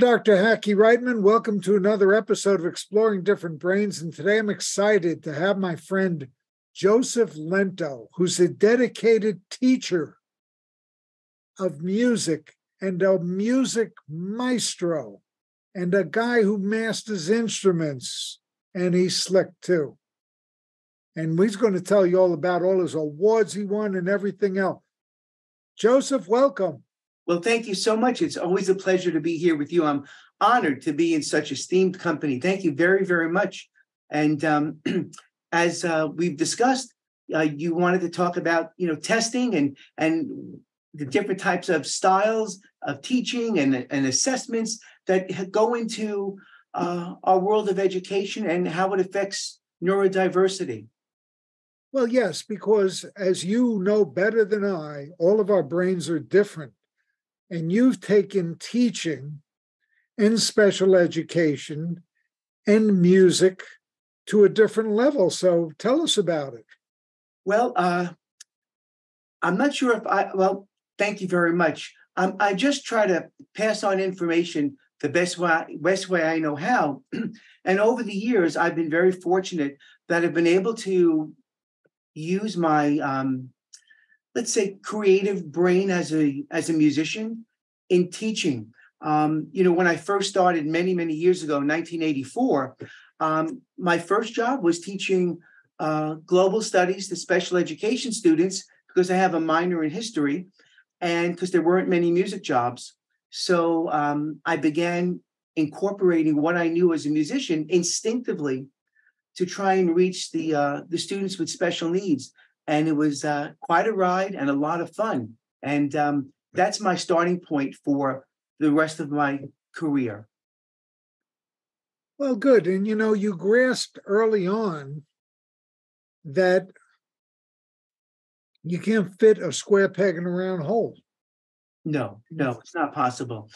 Dr. Hackey Reitman. Welcome to another episode of Exploring Different Brains. And today I'm excited to have my friend Joseph Lento, who's a dedicated teacher of music and a music maestro and a guy who masters instruments. And he's slick too. And he's going to tell you all about all his awards he won and everything else. Joseph, welcome. Well, thank you so much. It's always a pleasure to be here with you. I'm honored to be in such esteemed company. Thank you very, very much. And as we've discussed, you wanted to talk about, testing and the different types of styles of teaching and assessments that go into our world of education and how it affects neurodiversity. Well, yes, because as you know better than I, all of our brains are different. And you've taken teaching and special education and music to a different level. So tell us about it. Well, I'm not sure thank you very much. I just try to pass on information the best way I know how. And over the years, I've been very fortunate that I've been able to use my let's say, creative brain as a musician in teaching. When I first started many, many years ago, in 1984, my first job was teaching global studies to special education students because I have a minor in history and because there weren't many music jobs. So I began incorporating what I knew as a musician instinctively to try and reach the students with special needs. And it was quite a ride and a lot of fun. And that's my starting point for the rest of my career. Well, good. And, you grasped early on that you can't fit a square peg in a round hole. No, it's not possible.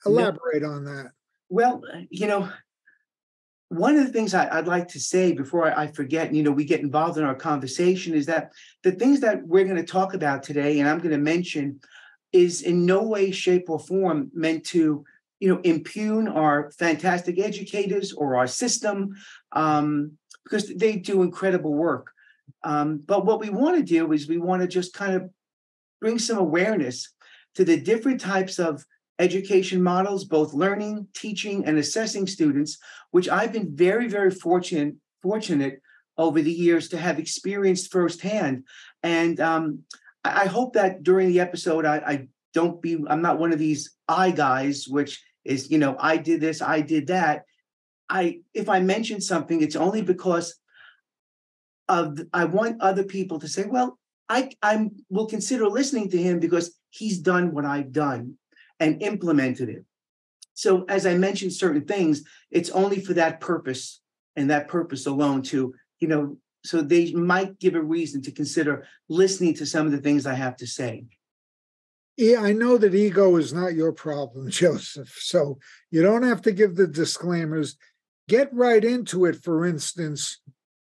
Elaborate on that. Well, one of the things I'd like to say before I forget, we get involved in our conversation, is that the things that we're going to talk about today, and I'm going to mention, is in no way, shape, or form meant to, impugn our fantastic educators or our system, because they do incredible work. But what we want to do is we want to just kind of bring some awareness to the different types of education models, both learning, teaching, and assessing students, which I've been very, very fortunate over the years to have experienced firsthand. And I hope that during the episode, I'm not one of these I guys, which is, I did this, I did that. If I mention something, it's only because I want other people to say, well, I will consider listening to him because he's done what I've done and implemented it. So as I mentioned certain things, it's only for that purpose and that purpose alone to, so they might give a reason to consider listening to some of the things I have to say. Yeah, I know that ego is not your problem, Joseph. So you don't have to give the disclaimers. Get right into it, for instance,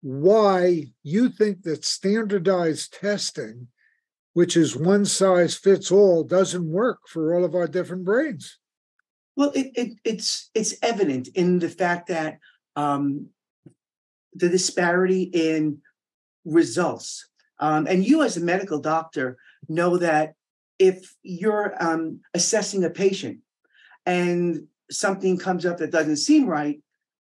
why you think that standardized testing, which is one size fits all, doesn't work for all of our different brains. Well, it's evident in the fact that the disparity in results. And you as a medical doctor know that if you're assessing a patient and something comes up that doesn't seem right,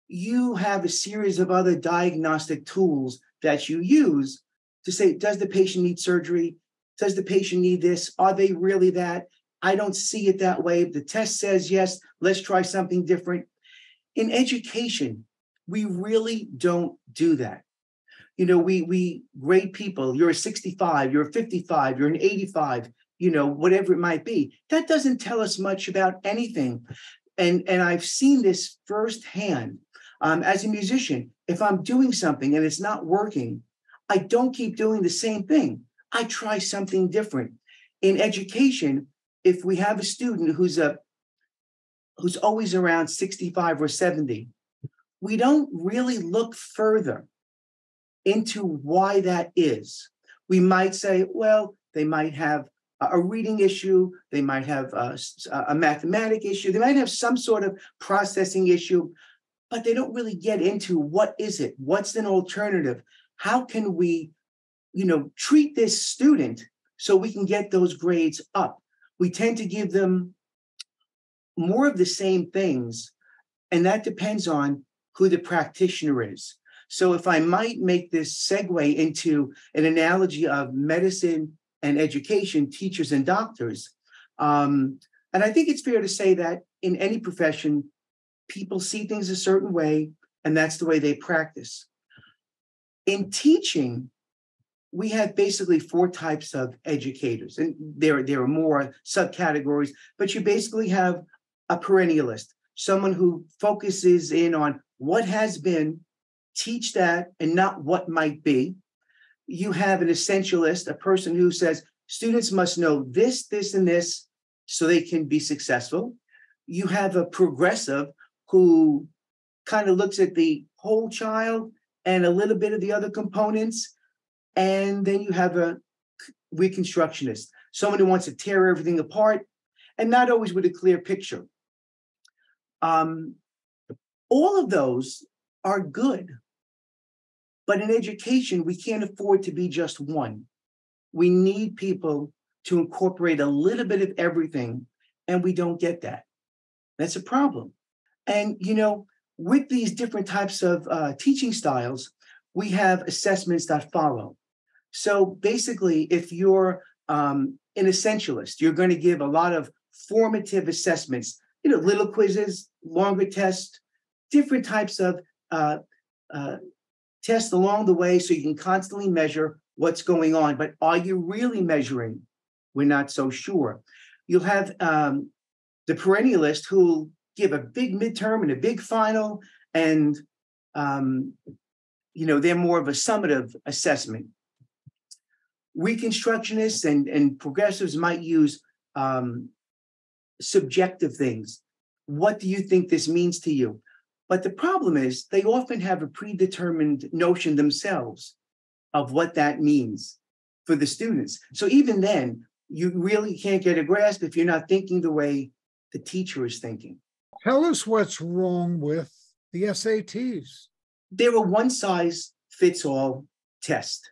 you have a series of other diagnostic tools that you use to say, does the patient need surgery? Does the patient need this? Are they really that? I don't see it that way. The test says yes, let's try something different. In education, we really don't do that. We grade people. You're a 65, you're a 55, you're an 85, whatever it might be. That doesn't tell us much about anything. And I've seen this firsthand. As a musician, if I'm doing something and it's not working, I don't keep doing the same thing. I try something different. In education, if we have a student who's always around 65 or 70, we don't really look further into why that is. We might say, well, they might have a reading issue, they might have a mathematic issue, they might have some sort of processing issue, but they don't really get into what is it, what's an alternative, how can we, treat this student so we can get those grades up. We tend to give them more of the same things, and that depends on who the practitioner is. So if I might make this segue into an analogy of medicine and education, teachers and doctors, and I think it's fair to say that in any profession, people see things a certain way, and that's the way they practice. In teaching, we have basically 4 types of educators, and there are more subcategories, but you basically have a perennialist, someone who focuses in on what has been, teach that, and not what might be. You have an essentialist, a person who says students must know this, this, and this so they can be successful. You have a progressive who kind of looks at the whole child and a little bit of the other components. And then you have a reconstructionist, someone who wants to tear everything apart and not always with a clear picture. All of those are good. But in education, we can't afford to be just one. We need people to incorporate a little bit of everything, and we don't get that. That's a problem. And, with these different types of teaching styles, we have assessments that follow. So basically, if you're an essentialist, you're going to give a lot of formative assessments, little quizzes, longer tests, different types of tests along the way so you can constantly measure what's going on. But are you really measuring? We're not so sure. You'll have the perennialist who'll give a big midterm and a big final, and they're more of a summative assessment. Reconstructionists and progressives might use subjective things. What do you think this means to you? But the problem is they often have a predetermined notion themselves of what that means for the students. So even then, you really can't get a grasp if you're not thinking the way the teacher is thinking. Tell us what's wrong with the SATs. They're a one-size-fits-all test.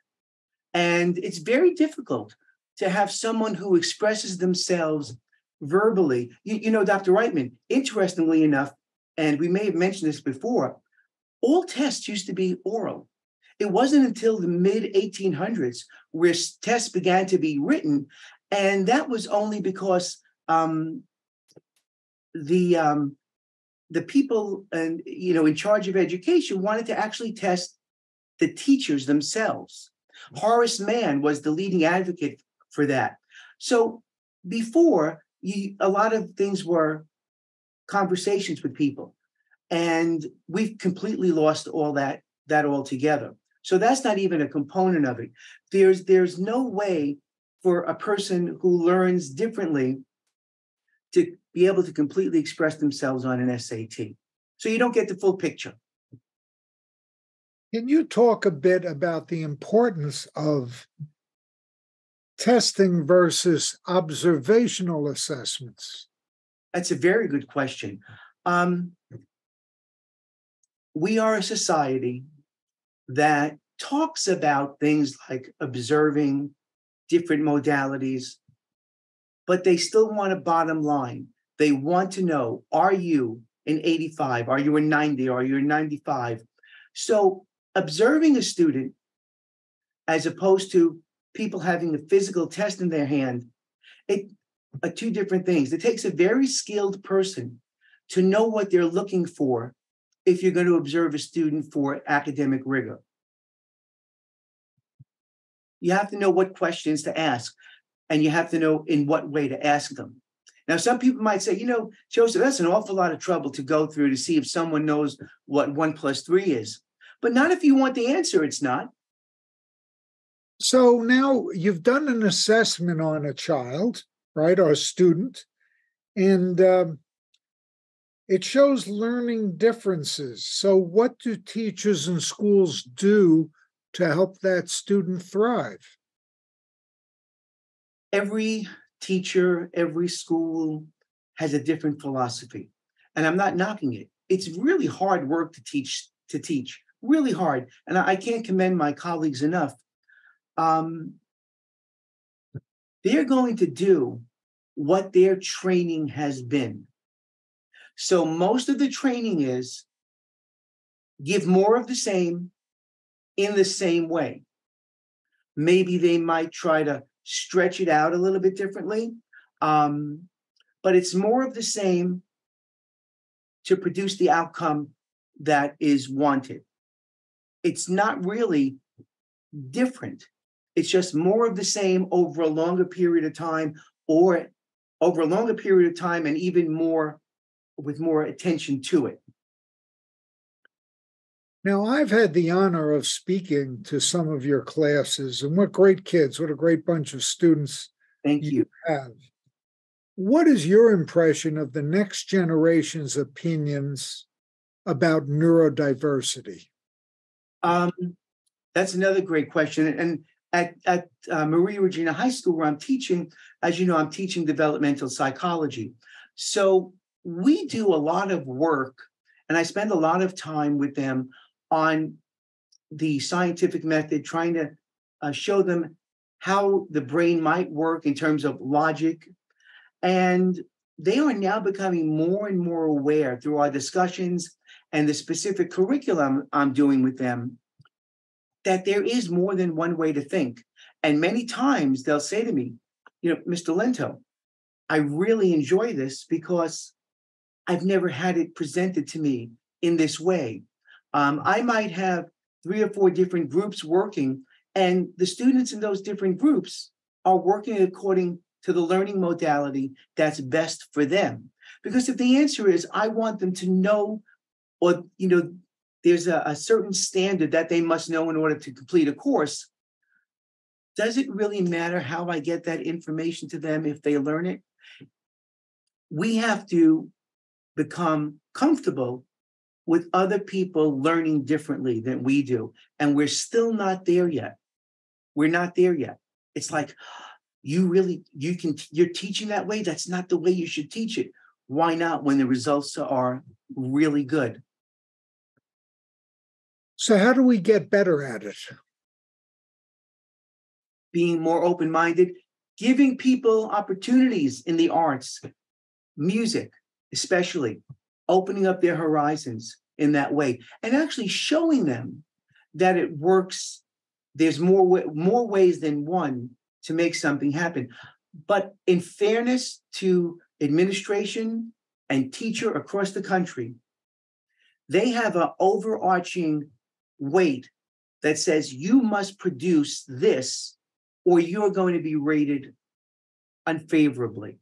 And it's very difficult to have someone who expresses themselves verbally. Dr. Reitman, interestingly enough, and we may have mentioned this before, all tests used to be oral. It wasn't until the mid-1800s where tests began to be written, and that was only because the people in charge of education wanted to actually test the teachers themselves. Horace Mann was the leading advocate for that. So before, a lot of things were conversations with people, and we've completely lost all that altogether. So that's not even a component of it. There's no way for a person who learns differently to be able to completely express themselves on an SAT. So you don't get the full picture. Can you talk a bit about the importance of testing versus observational assessments? That's a very good question. We are a society that talks about things like observing different modalities, but they still want a bottom line. They want to know, are you an 85? Are you a 90? Are you a 95? So observing a student, as opposed to people having a physical test in their hand, it are 2 different things. It takes a very skilled person to know what they're looking for if you're going to observe a student for academic rigor. You have to know what questions to ask, and you have to know in what way to ask them. Now, some people might say, Joseph, that's an awful lot of trouble to go through to see if someone knows what 1 + 3 is. But not if you want the answer, it's not. So now you've done an assessment on a child, right, or a student, and it shows learning differences. So what do teachers and schools do to help that student thrive? Every teacher, every school has a different philosophy. And I'm not knocking it. It's really hard work to teach, really hard. And I can't commend my colleagues enough. Um, they're going to do what their training has been. So most of the training is give more of the same in the same way. Maybe they might try to stretch it out a little bit differently, but it's more of the same to produce the outcome that is wanted. It's not really different. It's just more of the same over a longer period of time, or over a longer period of time, and even more with more attention to it. Now, I've had the honor of speaking to some of your classes, and what great kids, what a great bunch of students Thank you. have. What is your impression of the next generation's opinions about neurodiversity? That's another great question. And at Maria Regina High School, where I'm teaching, as you know, I'm teaching developmental psychology. So we do a lot of work, and I spend a lot of time with them on the scientific method, trying to show them how the brain might work in terms of logic. And they are now becoming more and more aware through our discussions and the specific curriculum I'm doing with them that there is more than one way to think. And many times they'll say to me, Mr. Lento, I really enjoy this because I've never had it presented to me in this way. I might have 3 or 4 different groups working, and the students in those different groups are working according to the learning modality that's best for them. Because if the answer is, I want them to know, or, there's a certain standard that they must know in order to complete a course, does it really matter how I get that information to them if they learn it? We have to become comfortable with other people learning differently than we do. And we're still not there yet. We're not there yet. It's like, you're teaching that way? That's not the way you should teach it. Why not when the results are really good? So how do we get better at it? Being more open-minded, giving people opportunities in the arts, music, especially, opening up their horizons in that way, and actually showing them that it works. There's more ways than one to make something happen. But in fairness to administration and teacher across the country, they have an overarching weight that says you must produce this or you're going to be rated unfavorably.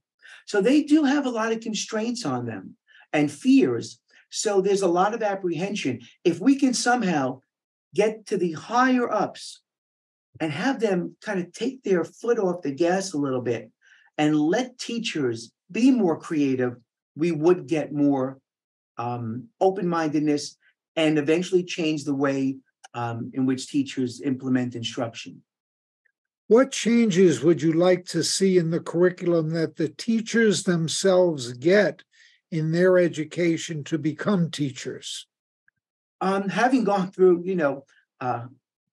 So they do have a lot of constraints on them and fears. So there's a lot of apprehension. If we can somehow get to the higher ups and have them kind of take their foot off the gas a little bit and let teachers be more creative, we would get more open-mindedness and eventually change the way in which teachers implement instruction. What changes would you like to see in the curriculum that the teachers themselves get in their education to become teachers? Having gone through,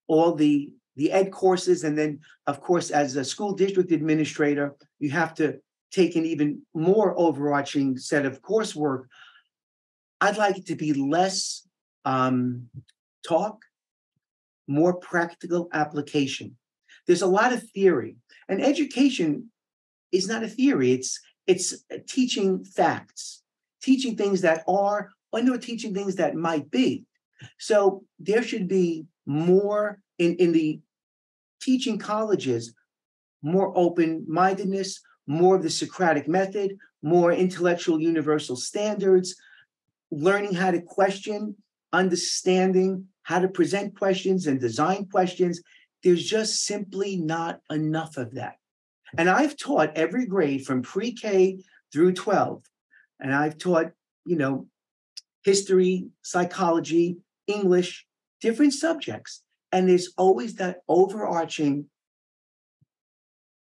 all the ed courses, and then, of course, as a school district administrator, you have to take an even more overarching set of coursework. I'd like it to be less talk, more practical application. There's a lot of theory, and education is not a theory. It's teaching facts, teaching things that are, or teaching things that might be. So there should be more in the teaching colleges, more open-mindedness, more of the Socratic method, more intellectual universal standards, learning how to question, understanding how to present questions and design questions. There's just simply not enough of that. And I've taught every grade from pre-K through 12. And I've taught, history, psychology, English, different subjects. And there's always that overarching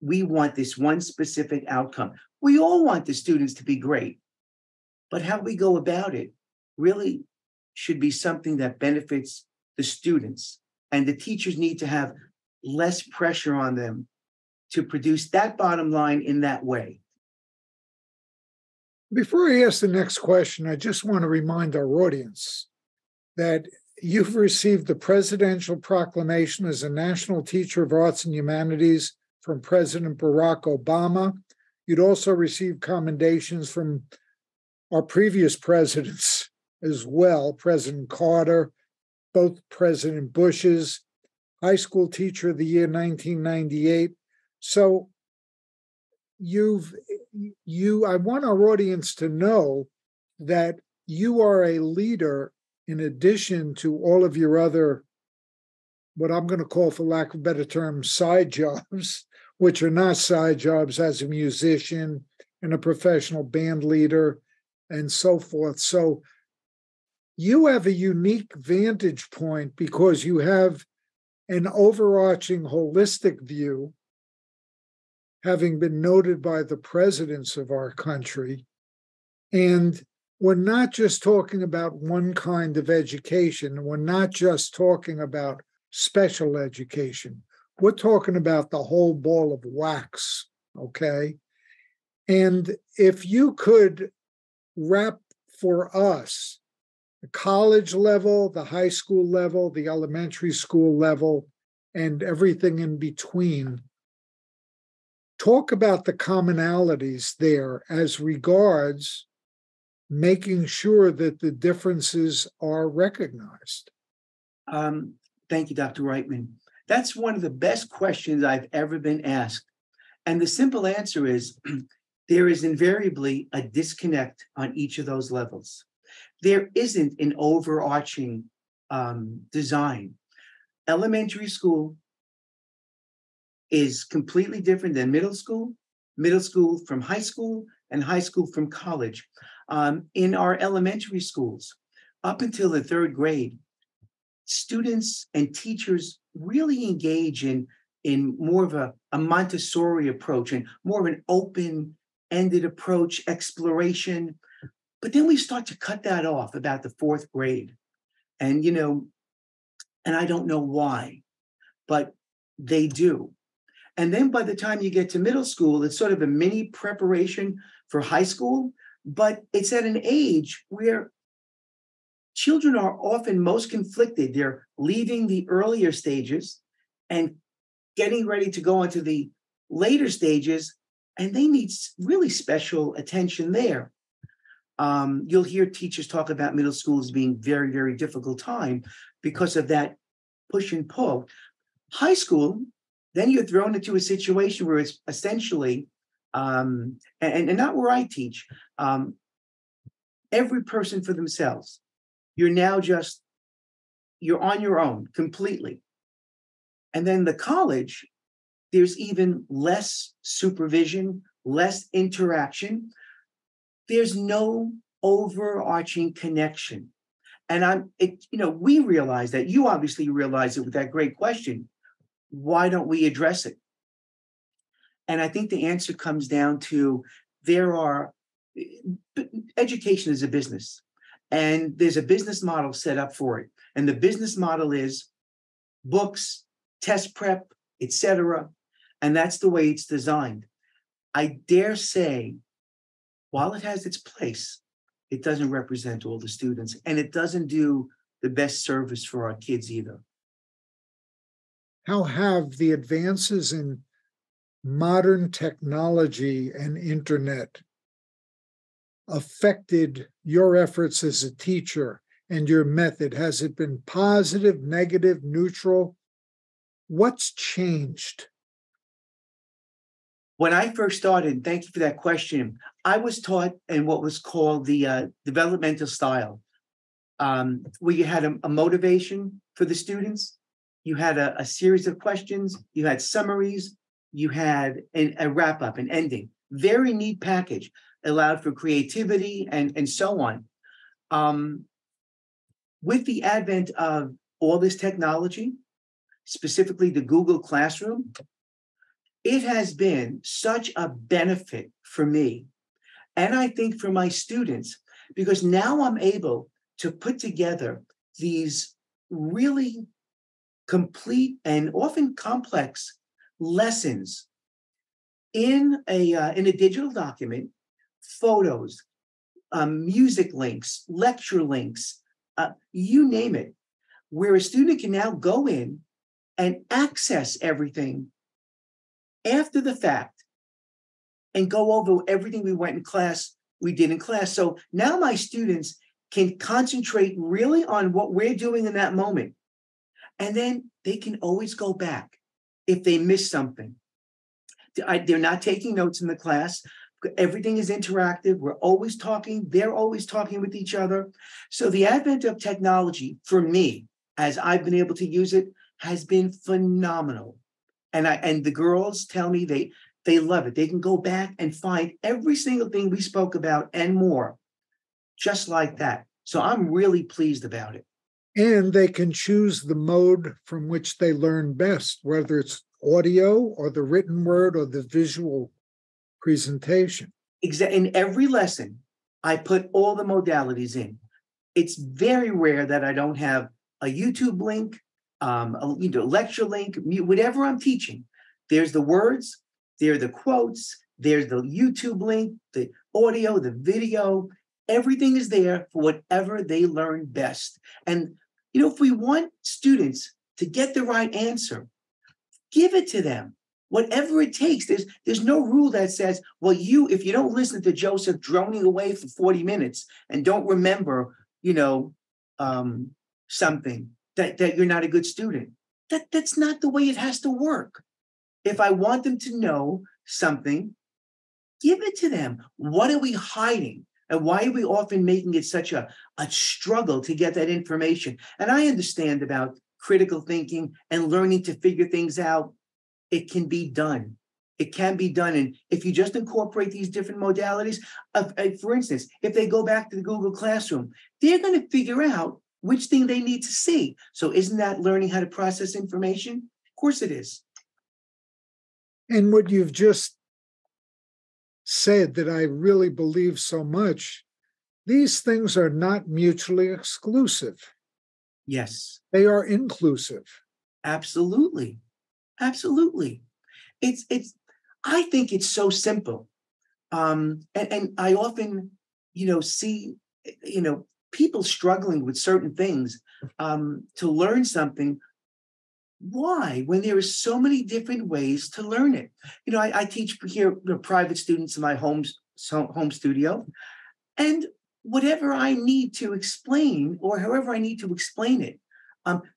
we want this one specific outcome. We all want the students to be great, but how we go about it really should be something that benefits the students. And the teachers need to have less pressure on them to produce that bottom line in that way. Before I ask the next question, I just want to remind our audience that you've received the Presidential Proclamation as a National Teacher of Arts and Humanities from President Barack Obama. You'd also received commendations from our previous presidents as well, President Carter, both President Bush's, High School Teacher of the Year 1998. So I want our audience to know that you are a leader in addition to all of your other, what I'm going to call, for lack of a better term, side jobs, which are not side jobs, as a musician and a professional band leader and so forth. So you have a unique vantage point because you have an overarching holistic view, having been noted by the presidents of our country. And we're not just talking about one kind of education. We're not just talking about special education. We're talking about the whole ball of wax, okay? And if you could wrap for us the college level, the high school level, the elementary school level, and everything in between, talk about the commonalities there as regards making sure that the differences are recognized. Thank you, Dr. Reitman. That's one of the best questions I've ever been asked. And the simple answer is there is invariably a disconnect on each of those levels. There isn't an overarching design. Elementary school is completely different than middle school from high school, and high school from college. In our elementary schools, up until the third grade, students and teachers really engage in more of a Montessori approach and more of an open-ended approach, exploration. But then we start to cut that off about the fourth grade. And, and I don't know why, but they do. And then by the time you get to middle school, it's sort of a mini preparation for high school, but it's at an age where children are often most conflicted. They're leaving the earlier stages and getting ready to go into the later stages, and they need really special attention there. You'll hear teachers talk about middle school as being very, very difficult time because of that push and pull. High school, then you're thrown into a situation where it's essentially, and not where I teach, every person for themselves. You're now you're on your own completely. And then the college, there's even less supervision, less interaction. There's no overarching connection. And we realize that. You obviously realize it with that great question. Why don't we address it? And I think the answer comes down to education is a business, and there's a business model set up for it. And the business model is books, test prep, etc. And that's the way it's designed. I dare say, while it has its place, it doesn't represent all the students, and it doesn't do the best service for our kids either. How have the advances in modern technology and internet affected your efforts as a teacher and your method? Has it been positive, negative, neutral? What's changed? When I first started, thank you for that question, I was taught in what was called the developmental style, where you had a motivation for the students. You had a series of questions, you had summaries, you had a wrap-up, an ending. Very neat package, allowed for creativity and so on. With the advent of all this technology, specifically the Google Classroom, It has been such a benefit for me, and I think for my students, because now I'm able to put together these really complete and often complex lessons in a digital document, photos, music links, lecture links, you name it, where a student can now go in and access everything after the fact and go over everything we did in class. So now my students can concentrate really on what we're doing in that moment. And then they can always go back if they miss something. They're not taking notes in the class. Everything is interactive. We're always talking. They're always talking with each other. So the advent of technology for me, as I've been able to use it, has been phenomenal. And the girls tell me they love it. They can go back and find every single thing we spoke about and more, just like that. So I'm really pleased about it. And they can choose the mode from which they learn best, whether it's audio or the written word or the visual presentation. In every lesson, I put all the modalities in. It's very rare that I don't have a YouTube link, a lecture link, whatever I'm teaching. There's the words, there are the quotes, there's the YouTube link, the audio, the video. Everything is there for whatever they learn best. And if we want students to get the right answer, give it to them. Whatever it takes. There's no rule that says, well, if you don't listen to Joseph droning away for 40 minutes and don't remember, something, that you're not a good student. That's not the way it has to work. If I want them to know something, give it to them. What are we hiding? And why are we often making it such a struggle to get that information? And I understand about critical thinking and learning to figure things out. It can be done. It can be done. And if you just incorporate these different modalities, for instance, if they go back to the Google Classroom, they're going to figure out which thing they need to see. So isn't that learning how to process information? Of course it is. And what you've just said that I really believe so much, these things are not mutually exclusive. Yes. They are inclusive. Absolutely. Absolutely. I think it's so simple. And I often, see, people struggling with certain things to learn something. Why? When there are so many different ways to learn it. I teach here private students in my home studio, and whatever I need to explain, or however I need to explain it.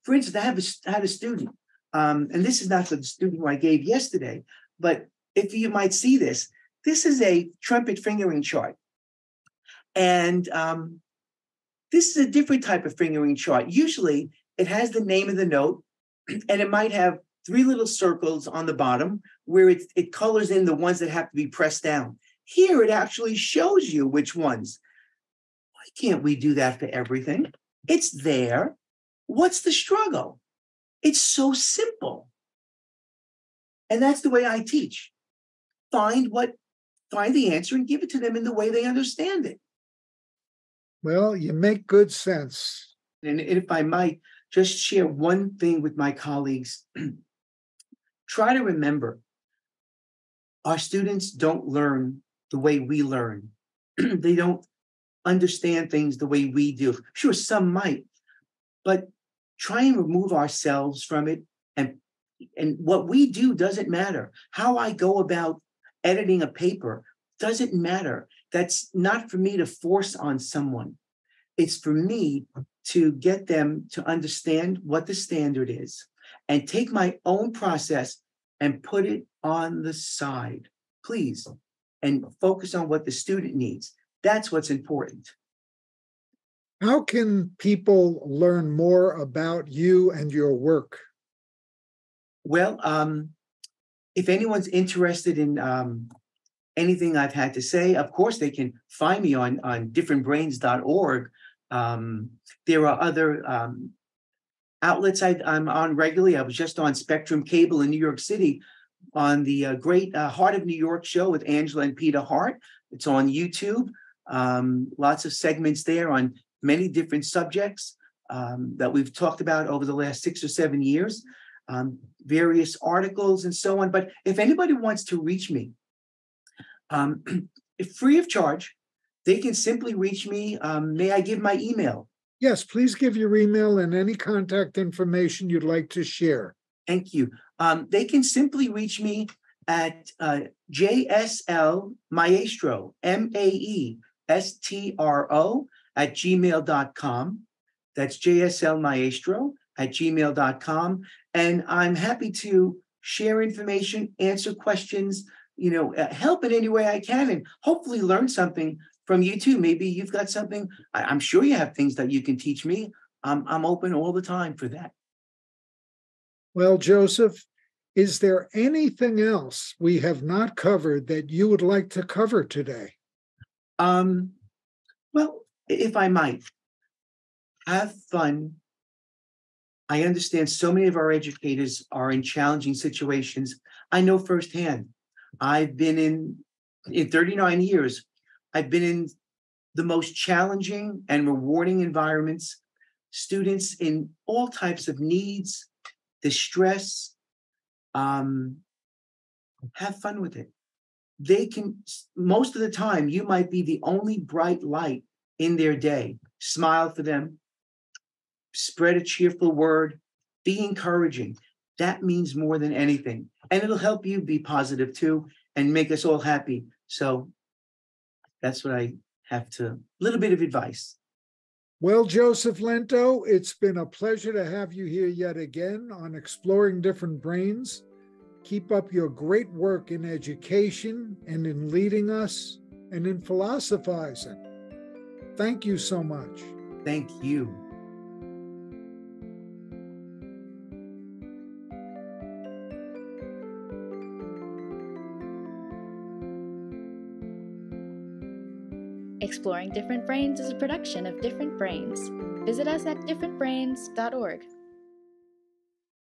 For instance, I had a student, and this is not the student who I gave yesterday, but if you might see this is a trumpet fingering chart. And this is a different type of fingering chart. Usually it has the name of the note, and it might have 3 little circles on the bottom where it colors in the ones that have to be pressed down. Here it actually shows you which ones. Why can't we do that for everything? It's there. What's the struggle? It's so simple. And that's the way I teach. Find the answer and give it to them in the way they understand it. Well, you make good sense. And if I might just share one thing with my colleagues, try to remember, our students don't learn the way we learn. They don't understand things the way we do. Sure, some might, but try and remove ourselves from it. And what we do doesn't matter. How I go about editing a paper doesn't matter. That's not for me to force on someone. It's for me to get them to understand what the standard is and take my own process and put it on the side, please, and focus on what the student needs. That's what's important. How can people learn more about you and your work? Well, if anyone's interested in anything I've had to say, of course, they can find me on differentbrains.org. There are other outlets I'm on regularly. I was just on Spectrum Cable in New York City. on the great Heart of New York show with Angela and Peter Hart. It's on YouTube. Lots of segments there on many different subjects that we've talked about over the last 6 or 7 years, various articles and so on. But if anybody wants to reach me, free of charge, they can simply reach me. May I give my email? Yes, please give your email and any contact information you'd like to share. Thank you. They can simply reach me at JSL Maestro, MAESTRO @gmail.com. That's JSL Maestro @gmail.com. And I'm happy to share information, answer questions, help in any way I can, and hopefully learn something from you too. Maybe you've got something. I'm sure you have things that you can teach me. I'm open all the time for that. Well, Joseph, is there anything else we have not covered that you would like to cover today? Well, if I might, have fun. I understand so many of our educators are in challenging situations. I know firsthand. I've been in 39 years, I've been in the most challenging and rewarding environments, students in all types of needs, distress. Have fun with it. They can, most of the time, you might be the only bright light in their day. Smile for them, spread a cheerful word, be encouraging. That means more than anything. And it'll help you be positive too and make us all happy. So that's what I have to, little bit of advice. Well, Joseph Lento, it's been a pleasure to have you here yet again on Exploring Different Brains. Keep up your great work in education and in leading us and in philosophizing. Thank you so much. Thank you. Exploring Different Brains is a production of Different Brains. Visit us at differentbrains.org.